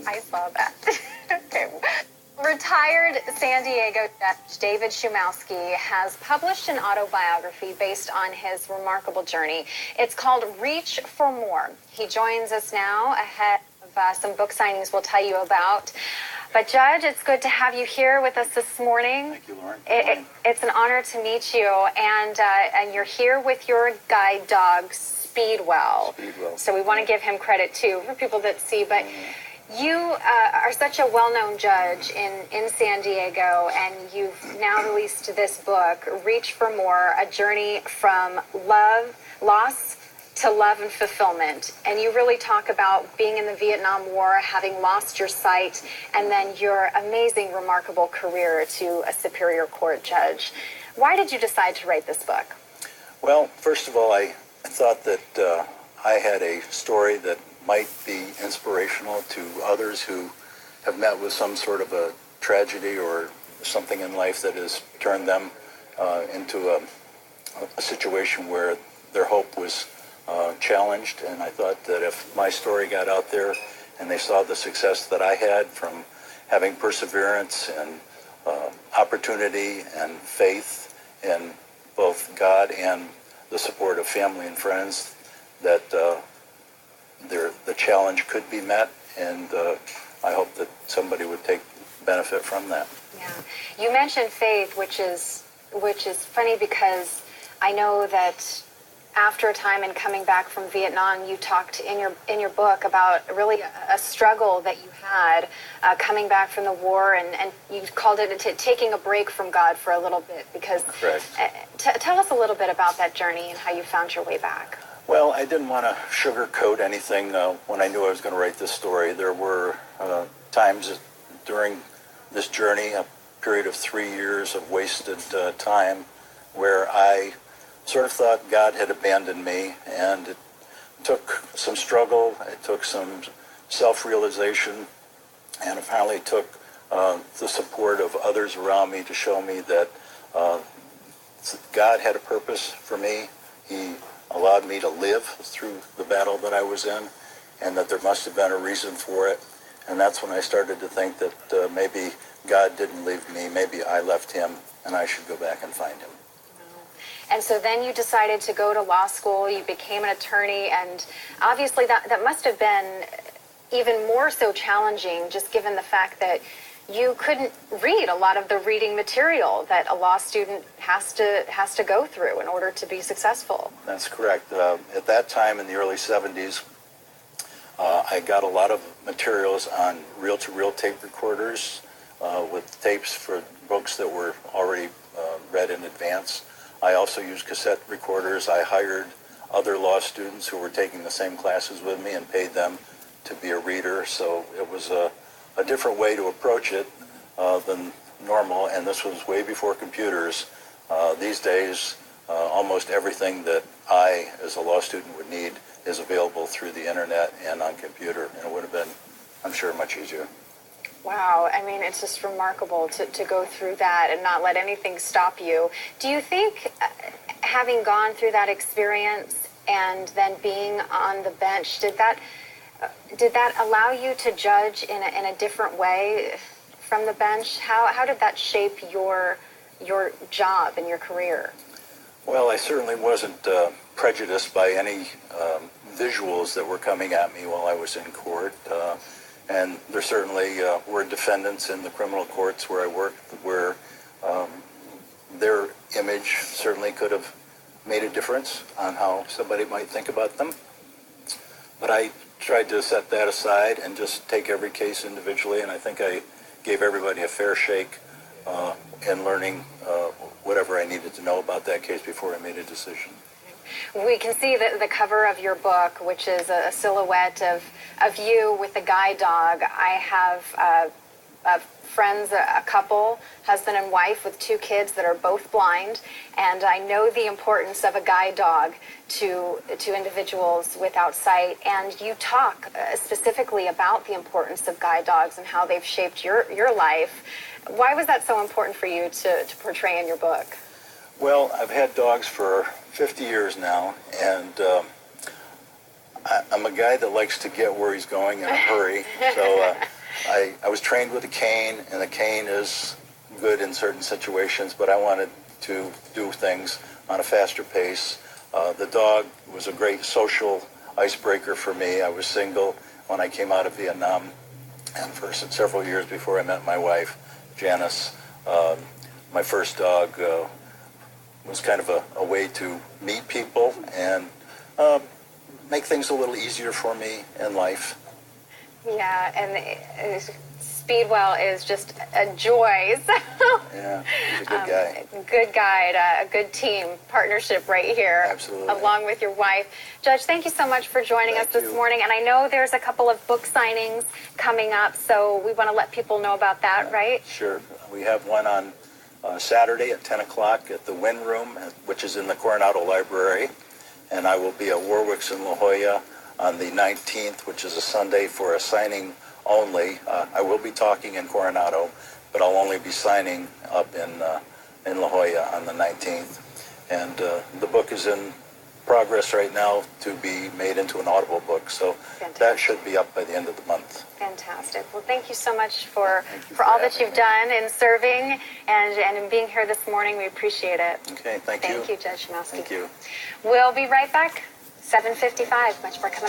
I saw that. Okay. Retired San Diego Judge David Szumowski has published an autobiography based on his remarkable journey. It's called Reach for More. He joins us now ahead of some book signings we'll tell you about. But Judge, it's good to have you here with us this morning. Thank you, Lauren. It's an honor to meet you, and you're here with your guide dog, Speedwell. So we want to give him credit too for people that see, but you are such a well-known judge in San Diego, and you've now released this book, Reach for More, a journey from loss to love and fulfillment. And you really talk about being in the Vietnam War, having lost your sight, and then your amazing, remarkable career to a Superior Court judge. Why did you decide to write this book? Well, first of all, I thought that I had a story that might be inspirational to others who have met with some sort of a tragedy or something in life that has turned them into a situation where their hope was challenged. And I thought that if my story got out there and they saw the success that I had from having perseverance and opportunity and faith in both God and the support of family and friends, that the challenge could be met, and I hope that somebody would take benefit from that. Yeah, you mentioned faith, which is funny because I know that after a time in coming back from Vietnam, you talked in your book about really a struggle that you had coming back from the war, and you called it taking a break from God for a little bit. Because tell us a little bit about that journey and how you found your way back. Well, I didn't want to sugarcoat anything when I knew I was going to write this story. There were times during this journey, a period of 3 years of wasted time, where I sort of thought God had abandoned me, and it took some struggle, it took some self-realization, and it finally took the support of others around me to show me that God had a purpose for me. He allowed me to live through the battle that I was in, and that there must have been a reason for it. And that's when I started to think that maybe God didn't leave me, maybe I left him, and I should go back and find him. And so then you decided to go to law school, you became an attorney, and obviously that must have been even more so challenging, just given the fact that you couldn't read a lot of the reading material that a law student has to go through in order to be successful. That's correct. At that time in the early 70s, I got a lot of materials on reel-to-reel tape recorders with tapes for books that were already read in advance. I also used cassette recorders. I hired other law students who were taking the same classes with me and paid them to be a reader. So it was a different way to approach it than normal, and this was way before computers. These days, almost everything that I, as a law student, would need is available through the internet and on computer, and it would have been, I'm sure, much easier. Wow, I mean, it's just remarkable to go through that and not let anything stop you. Do you think, having gone through that experience and then being on the bench, did that allow you to judge in a different way from the bench? How did that shape your job and your career? Well, I certainly wasn't prejudiced by any visuals that were coming at me while I was in court. And there certainly were defendants in the criminal courts where I worked where their image certainly could have made a difference on how somebody might think about them. But I tried to set that aside and just take every case individually, and I think I gave everybody a fair shake in learning whatever I needed to know about that case before I made a decision. We can see the cover of your book, which is a silhouette of you with a guide dog. I have friends, a couple, husband and wife with 2 kids that are both blind, and I know the importance of a guide dog to individuals without sight. And you talk specifically about the importance of guide dogs and how they've shaped your life. Why was that so important for you to portray in your book? Well, I've had dogs for 50 years now, and I'm a guy that likes to get where he's going in a hurry. So I was trained with a cane, and a cane is good in certain situations, but I wanted to do things on a faster pace. The dog was a great social icebreaker for me. I was single when I came out of Vietnam, and for several years before I met my wife, Janice. My first dog was kind of a way to meet people and make things a little easier for me in life. Yeah, and Speedwell is just a joy. So, Yeah, he's a good guy. Good guide, a good team partnership right here. Absolutely. Along with your wife. Judge, thank you so much for joining us this morning. And I know there's a couple of book signings coming up, so we want to let people know about that, right? Sure. We have one on Saturday at 10 o'clock at the Wynn Room, which is in the Coronado Library. And I will be at Warwick's in La Jolla on the 19th, which is a Sunday, for a signing only. I will be talking in Coronado, but I'll only be signing up in La Jolla on the 19th. And the book is in progress right now to be made into an Audible book, so Fantastic. That should be up by the end of the month. Fantastic. Well, thank you so much for for all that having you've me. done in serving and in being here this morning. We appreciate it. Okay, thank you. Thank you, Judge Szumowski. Thank you. We'll be right back. 7:55. Much more coming up.